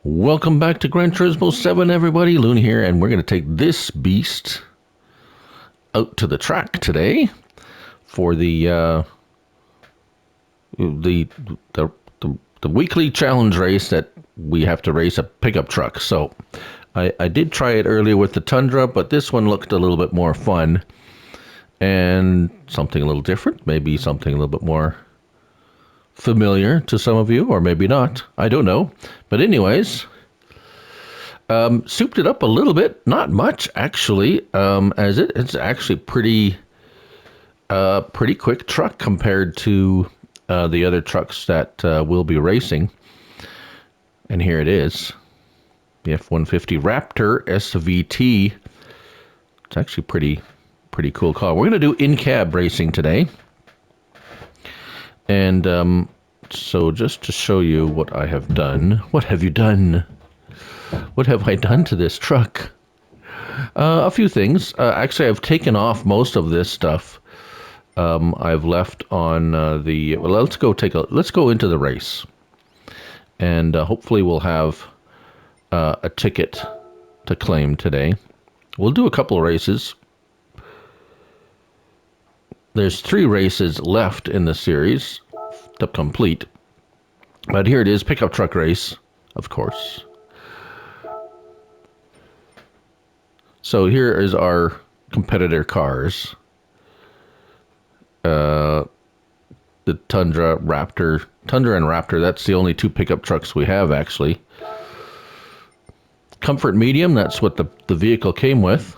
Welcome back to Gran Turismo 7, everybody. Loon here, and we're going to take this beast out to the track today for the weekly challenge race that we have to race a pickup truck. So I did try it earlier with the Tundra, but this one looked a little bit more fun and something a little different, maybe something a little bit more familiar to some of you, or maybe not. I don't know. But anyways, souped it up a little bit, not much actually, as it's actually pretty quick truck compared to the other trucks that we'll be racing. And here it is, the F-150 Raptor SVT. It's actually pretty cool car. We're going to do in-cab racing today. And so just to show you what I have done. What have you done? What have I done to this truck? A few things. Actually, I've taken off most of this stuff. I've left on the... Well, let's go into the race. And hopefully we'll have a ticket to claim today. We'll do a couple of races. There's 3 races left in the series to complete. But here it is, pickup truck race, of course. So here is our competitor cars. The Tundra and Raptor, that's the only 2 pickup trucks we have, actually. Comfort medium, that's what the vehicle came with.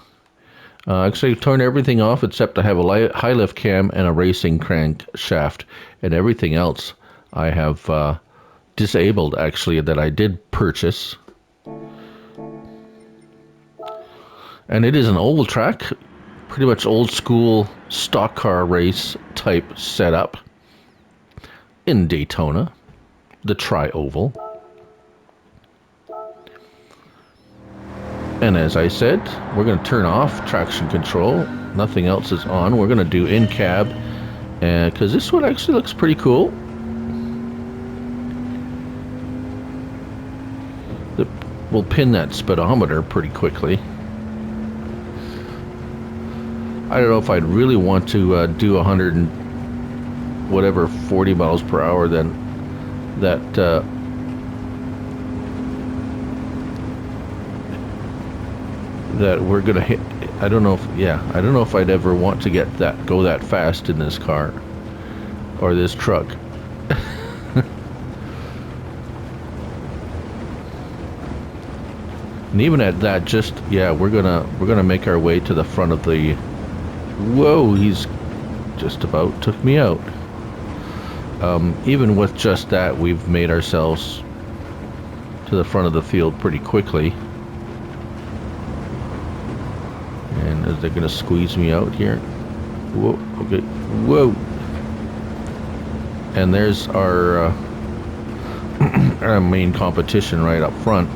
Actually, turned everything off except I have a high lift cam and a racing crank shaft, and everything else I have disabled, actually, that I did purchase. And it is an oval track, pretty much old school stock car race type setup in Daytona, the tri-oval. And as I said, we're going to turn off traction control. Nothing else is on. We're going to do in-cab, because this one actually looks pretty cool. We'll pin that speedometer pretty quickly. I don't know if I'd really want to do 100 and whatever 40 miles per hour then that we're gonna hit. I don't know if I'd ever want to go that fast in this car or this truck. And even at that, we're gonna make our way to the front of the... Whoa, he's just about took me out. Even with just that, we've made ourselves to the front of the field pretty quickly. And they're going to squeeze me out here. Whoa, okay, whoa. And there's our, our main competition right up front.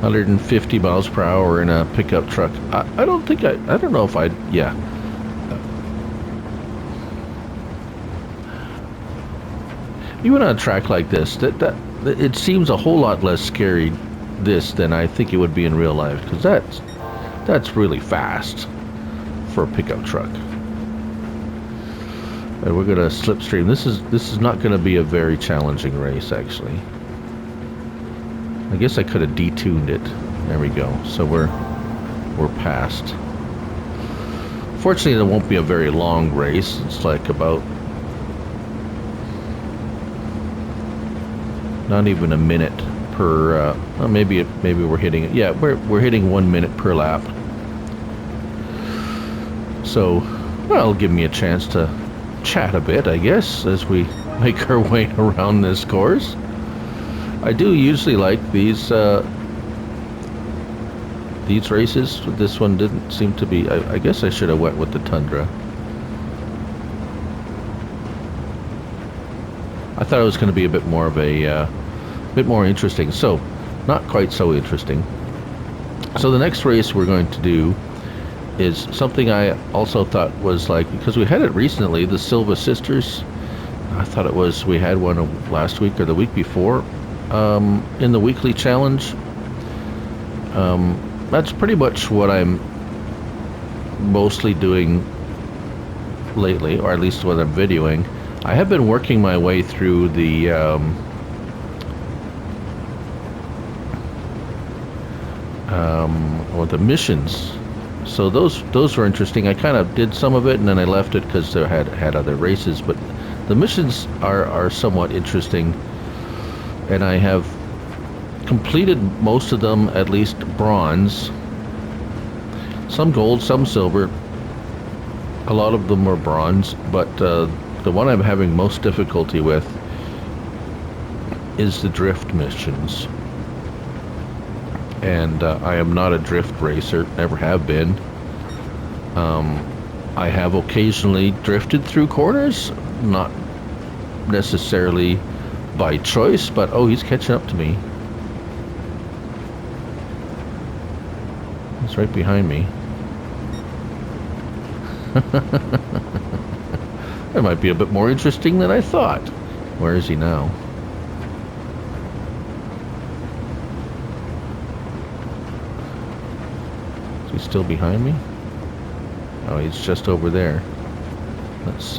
$150 miles per hour in a pickup truck. I don't know if I'd, yeah. Even on a track like this, it seems a whole lot less scary than I think it would be in real life, because that's really fast for a pickup truck. And we're gonna slipstream. This is not gonna be a very challenging race, actually. I guess I could have detuned it. There we go. So we're past. Fortunately, it won't be a very long race. It's like about not even a minute per. Maybe we're hitting it. Yeah, we're hitting 1 minute per lap. So, well, it'll give me a chance to chat a bit, I guess, as we make our way around this course. I do usually like these races. This one didn't seem to be. I guess I should have went with the Tundra. I thought it was going to be a bit more of a bit more interesting. So, not quite so interesting. So the next race we're going to do is something I also thought was like, because we had it recently, the Silvia Sisters. I thought it was, we had one last week or the week before, in the weekly challenge. That's pretty much what I'm mostly doing lately, or at least what I'm videoing. I have been working my way through the the missions. So those were interesting. I kind of did some of it and then I left it because there had other races, but the missions are somewhat interesting, and I have completed most of them, at least bronze. Some gold, some silver. A lot of them were bronze, but the one I'm having most difficulty with is the drift missions. And I am not a drift racer, never have been. I have occasionally drifted through corners, not necessarily by choice, but oh, he's catching up to me. He's right behind me. That might be a bit more interesting than I thought. Where is he now? Is he still behind me? Oh, he's just over there. Let's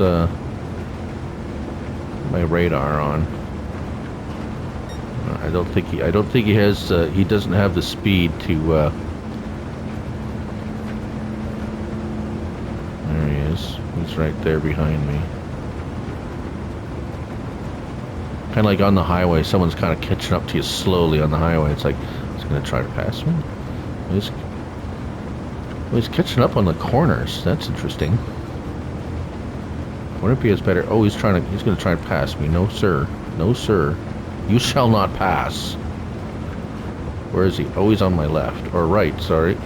my radar on. I don't think he has. He doesn't have the speed to. There he is. He's right there behind me. Kind of like on the highway, someone's kind of catching up to you slowly on the highway. It's like, he's going to try to pass me. He's catching up on the corners. That's interesting. I wonder if he has better. Oh, he's going to try and pass me. No, sir. No, sir. You shall not pass. Where is he? Oh, he's on my left. Or right, sorry.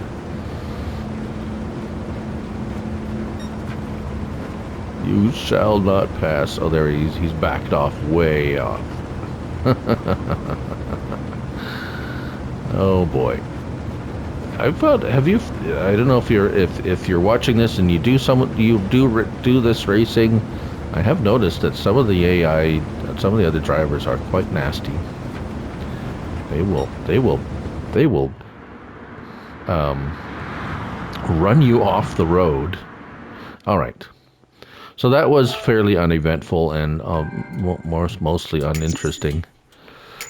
You shall not pass. Oh, there he is. He's backed off, way off. Oh boy. I felt. Have you? I don't know if you're watching this and you do this racing. I have noticed that some of the AI, some of the other drivers are quite nasty. They will run you off the road. All right. So that was fairly uneventful and mostly uninteresting.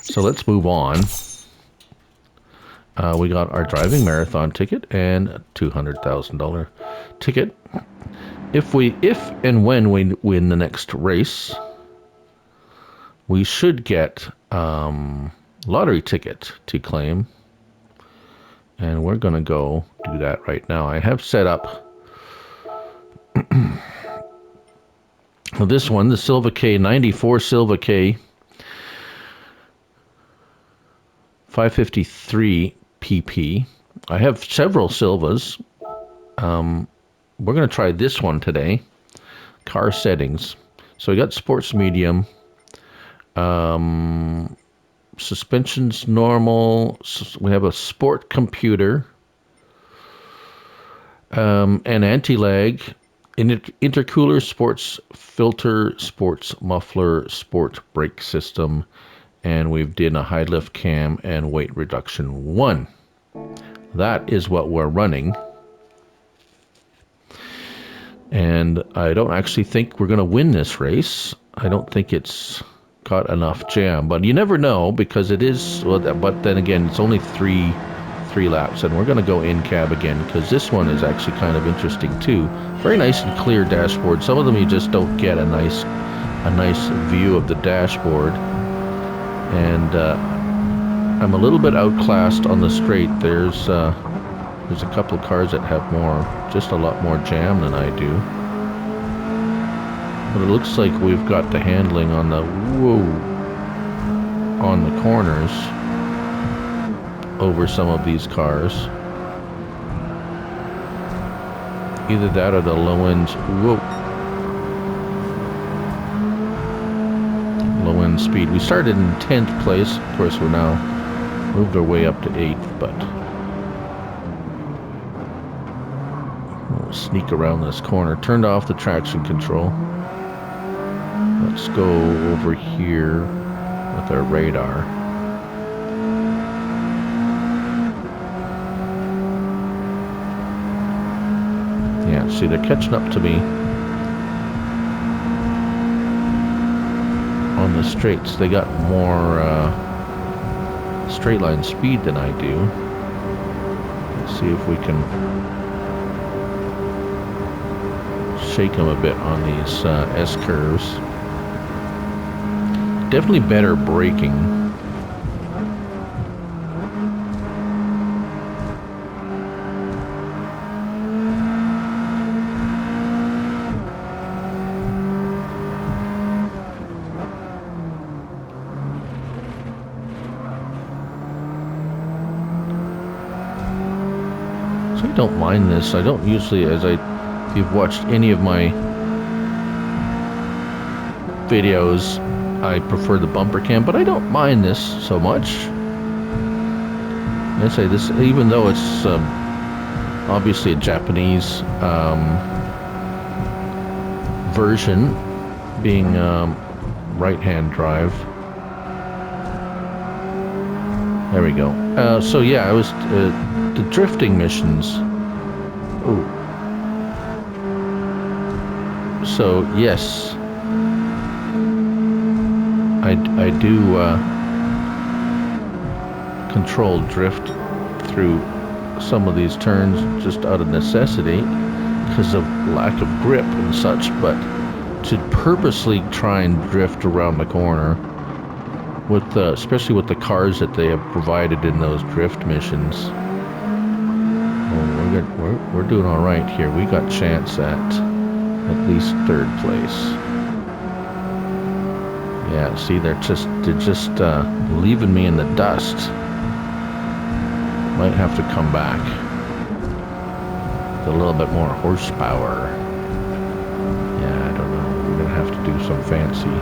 So let's move on. We got our driving marathon ticket and a $200,000 ticket. If and when we win the next race, we should get lottery ticket to claim. And we're going to go do that right now. I have set up this one, the Silva K, 94 Silva K, 553 PP. I have several Silvas. We're going to try this one today. Car settings. So we got sports medium. Suspension's normal. We have a sport computer. And anti-lag. Intercooler, sports filter, sports muffler, sport brake system, and we've done a high lift cam and weight reduction 1. That is what we're running. And I don't actually think we're going to win this race. I don't think it's got enough jam, but you never know because it is, well, but then again, it's only three laps, and we're going to go in cab again because this one is actually kind of interesting too. Very nice and clear dashboard. Some of them you just don't get a nice view of the dashboard, and I'm a little bit outclassed on the straight. There's a couple of cars that have just a lot more jam than I do, but it looks like we've got the handling on the corners over some of these cars. Either that or the low end speed. We started in 10th place. Of course, we're now moved our way up to 8th, but we'll sneak around this corner. Turned off the traction control. Let's go over here with our radar. Yeah, see, they're catching up to me on the straights. They got more straight line speed than I do. Let's see if we can shake them a bit on these S-curves. Definitely better braking. So I don't mind this. I don't usually, if you've watched any of my videos, I prefer the bumper cam, but I don't mind this so much. I say this, even though it's obviously a Japanese version, being right-hand drive. There we go. So yeah, I was the drifting missions. Ooh. So yes, I do control drift through some of these turns just out of necessity because of lack of grip and such, but to purposely try and drift around the corner with especially with the cars that they have provided in those drift missions. Oh, we're doing all right here. We got chance at least third place. Yeah, see, they're just leaving me in the dust. Might have to come back with a little bit more horsepower. Yeah, I don't know. We're gonna have to do some fancy.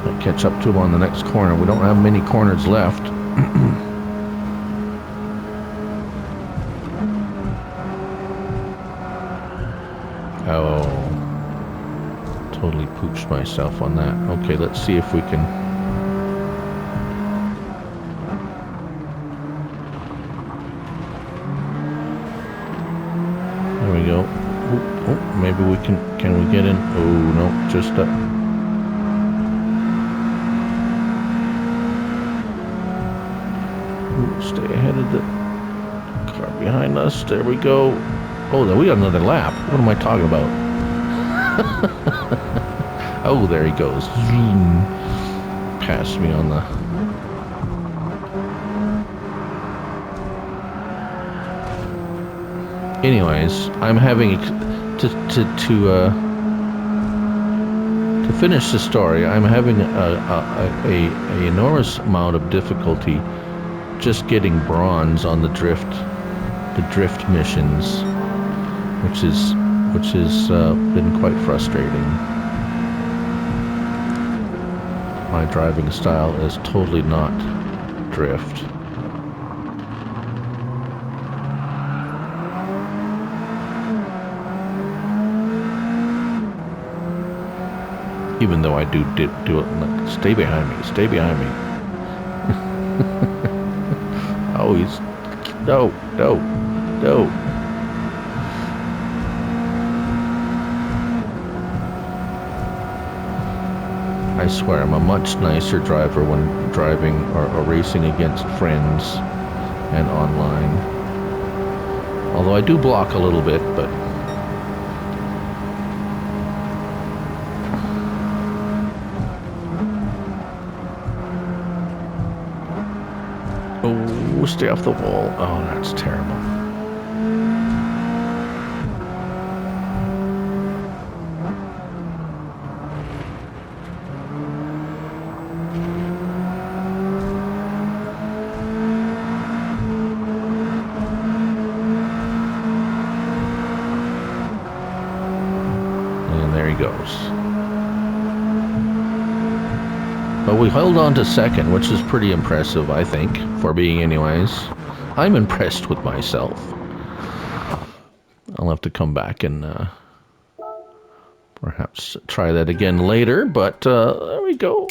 Might catch up to them on the next corner. We don't have many corners left. Oh, totally pooched myself on that. Okay, let's see if we can. There we go. Oh, maybe we can we get in? Oh, no, just stay ahead of the car behind us. There we go. Oh, we got another lap. What am I talking about? Oh, there he goes. Passed me on the... Anyways, I'm having to finish the story. I'm having a enormous amount of difficulty just getting bronze on the drift missions, which has been quite frustrating. My driving style is totally not drift. Even though I do it. Stay behind me. Stay behind me. Oh, he's... No. I swear I'm a much nicer driver when driving or racing against friends and online. Although I do block a little bit, but... Oh, stay off the wall. Oh, that's terrible. And there he goes. But we held on to second, which is pretty impressive, I think, for being anyways. I'm impressed with myself. I'll have to come back and Perhaps try that again later, but there we go.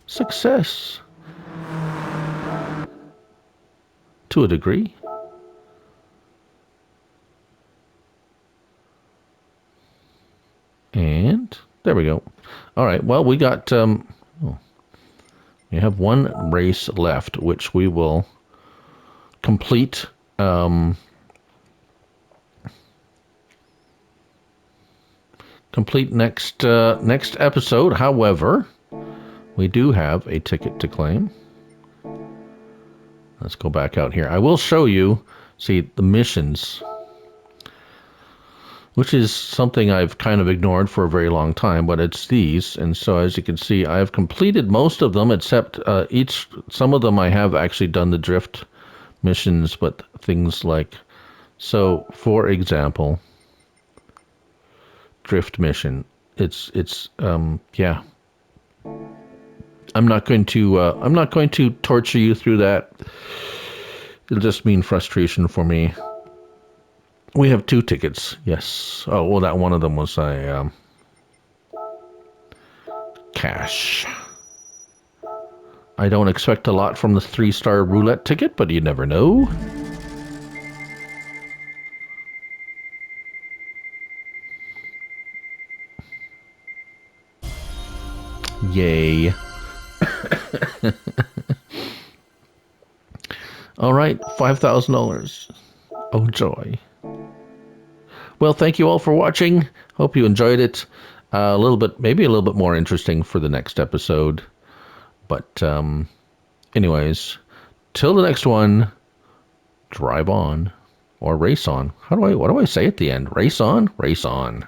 Success. To a degree. And there we go. All right, well, we got... we have one race left, which we will complete... complete next episode. However, we do have a ticket to claim. Let's go back out here. I will show you, see, the missions, which is something I've kind of ignored for a very long time, but it's these. And so as you can see, I have completed most of them, except some of them I have actually done the drift missions, but things like, so for example, drift mission. It's yeah. I'm not going to torture you through that. It'll just mean frustration for me. We have 2 tickets. Yes. Oh, well, that one of them was a cash. I don't expect a lot from the 3-star roulette ticket, but you never know. Yay. All right, $5,000. Oh, joy. Well, thank you all for watching. Hope you enjoyed it. Maybe a little bit more interesting for the next episode. But anyways, till the next one, drive on or race on. What do I say at the end? Race on? Race on.